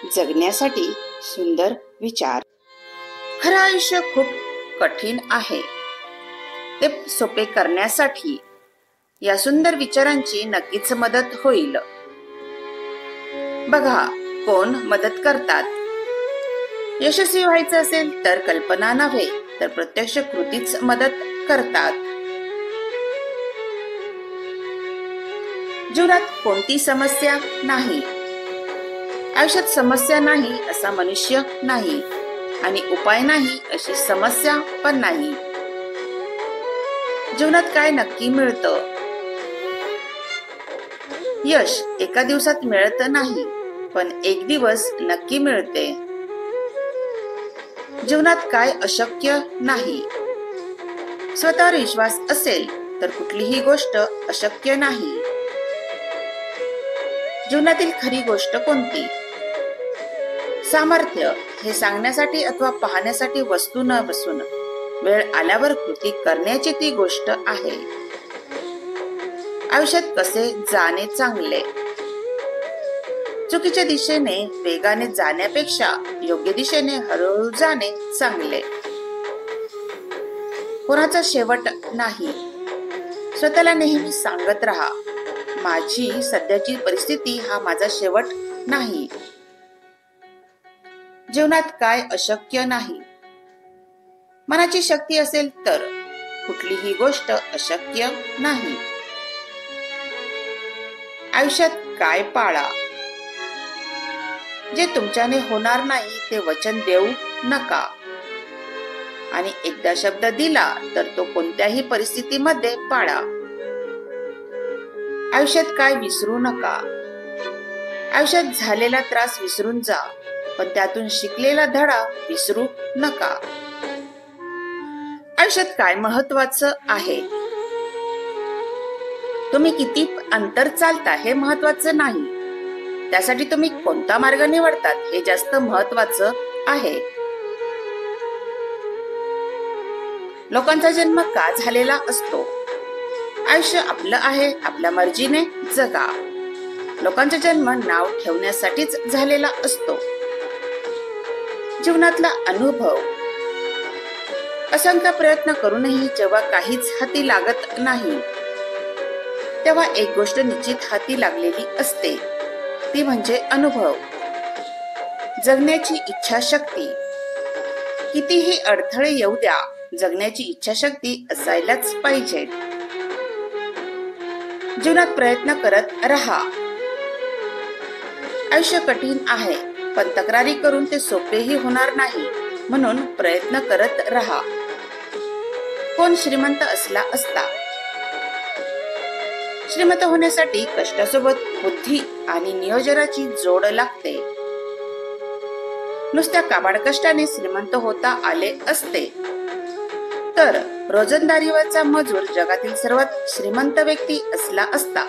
जगण्यासाठी सुंदर विचार. खरं आयुष्य खूप कठीण आहे. ते सोपे करण्यासाठी या सुंदर विचारांची नक्कीच मदत होईल. बघा, कोण मदत करतात. यशस्वी व्हायचं असेल तर कल्पना नव्हे तर प्रत्यक्ष कृतीच मदत करतात. जीवनात कोणती समस्या नाही. आयुष्यात समस्या नाही असा मनुष्य नाही आणि उपाय नाही अशी समस्या पण नाही. जीवनात काय नक्की मिळतं? यश एका दिवसात मिळत नाही, पण एक दिवस नक्की मिळते. जीवनात काय अशक्य नाही. स्वतःवर विश्वास असेल तर कुठलीही गोष्ट अशक्य नाही. जीवनातील खरी गोष्ट कोणती? सामर्थ्य हे सांगण्यासाठी अथवा पाहण्यासाठी वस्तू न बसून वेळ आल्यावर कृती करण्याची ती गोष्ट आहे. आयुष्यात कसे जाणे चांगले? चुकीच्या दिशेने वेगाने जाण्यापेक्षा योग्य दिशेने हळूहळू जाणे चांगले. कोणाचा शेवट नाही. स्वतःला नेहमी सांगत राहा, माझी सध्याची परिस्थिती हा माझा शेवट नाही. जीवनात काय अशक्य नाही. मनाची शक्ती असेल तर कुठलीही गोष्ट अशक्य नाही. आयुष्यात काय पाळा. जे तुमच्याने होणार नाही ते वचन देऊ नका, आणि एकदा शब्द दिला तर तो कोणत्याही परिस्थितीमध्ये पाळा. आयुष्यात काय विसरू नका. आयुष्यात झालेला त्रास विसरून जा, पण त्यातून शिकलेला धडा विसरू नका. आयुष्यात काय महत्वाचं आहे? तुम्ही किती अंतर चालता हे महत्वाचं नाही, त्यासाठी तुम्ही कोणता मार्ग निवडतात हे जास्त महत्वाचं आहे. लोकांचा जन्म का झालेला असतो? आयुष्य आपलं आहे, आपल्या मर्जीने जगा. लोकांचा जन्म नाव ठेवण्यासाठीच झालेला असतो. जीवनातला अनुभव. असंख्य प्रयत्न करूनही जेव्हा काहीच हाती लागत नाही, तेव्हा एक गोष्ट निश्चित हाती लागलेली असते, ती म्हणजे अनुभव. जगण्याची इच्छाशक्ती. कितीही अडथळे येऊ द्या, जगण्याची इच्छाशक्ती असायलाच पाहिजे. जीवनात प्रयत्न करत राहा. आयुष्य कठीण आहे, पण तक्रारी करून ते सोपेही होणार नाही, म्हणून प्रयत्न करत राहा. कोण श्रीमंत असला असता? श्रीमंत होण्यासाठी कष्टासोबत बुद्धी आणि नियोजनाची जोड लागते. नुसत्या काबाड कष्टाने श्रीमंत होता आले असते तर रोजंदारीवरचा मजूर जगातील सर्वात श्रीमंत व्यक्ती असला असता.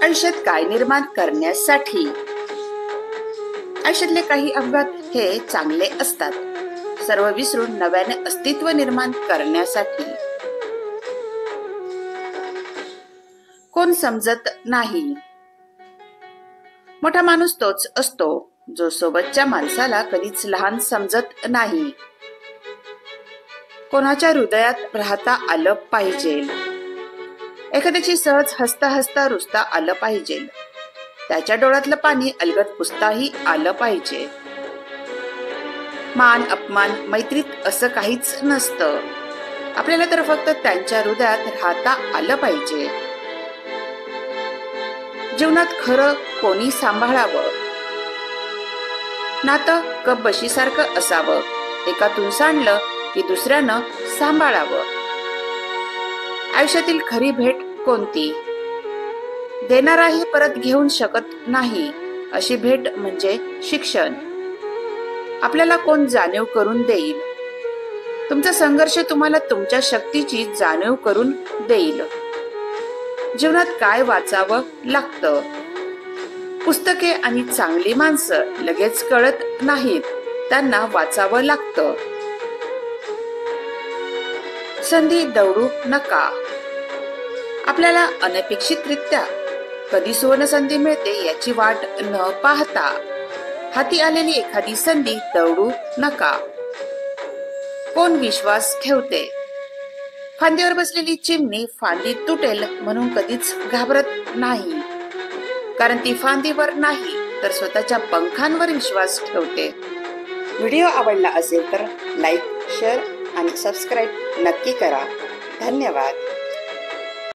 आयुष्यात काय निर्माण करण्यासाठी? आयुष्यातले काही अपघात हे चांगले असतात, सर्व विसरून नव्याने अस्तित्व निर्माण करण्यासाठी. कोण समजत नाही. मोठा माणूस तोच असतो जो सोबतच्या माणसाला कधीच लहान समजत नाही. कोणाच्या हृदयात राहता आलं पाहिजे. एखाद्याची सहज हसता हसता रुसता आलं पाहिजे. त्याच्या डोळ्यातलं पाणी अलगद पुसताही आलं पाहिजे. मान अपमान मैत्रीत असं काहीच नसतं. आपल्याला तर फक्त त्यांच्या हृदयात राहता आलं पाहिजे. जीवनात खरं कोणी सांभाळावं. नातं कप बशीसारखं असावं. एकातून सांडलं की दुसऱ्यानं सांभाळावं. आयुष्यातील खरी भेट कोणती? देणाराही परत घेऊन शकत नाही अशी भेट म्हणजे शिक्षण. आपल्याला कोण जाणीव करून देईल? तुमचा संघर्ष तुम्हाला तुमच्या शक्तीची जाणीव करून देईल. जीवनात काय वाचावं लागतं? पुस्तके आणि चांगली माणसं लगेच कळत नाहीत, त्यांना वाचावं लागतं. संधी दौडू नका. आपल्याला अनपेक्षितरित्या कधी सुवर्ण संधी मिळते याची वाट न पाहता हाती आलेली एखादी संधी दवडू नका. कोण विश्वास ठेवते? फांदीवर बसलेली चिमणी फांदी तुटेल म्हणून कधीच घाबरत नाही, कारण ती फांदीवर नाही तर स्वतःच्या पंखांवर विश्वास ठेवते. व्हिडिओ आवडला असेल तर लाईक, शेअर आणि सबस्क्राईब नक्की करा. धन्यवाद.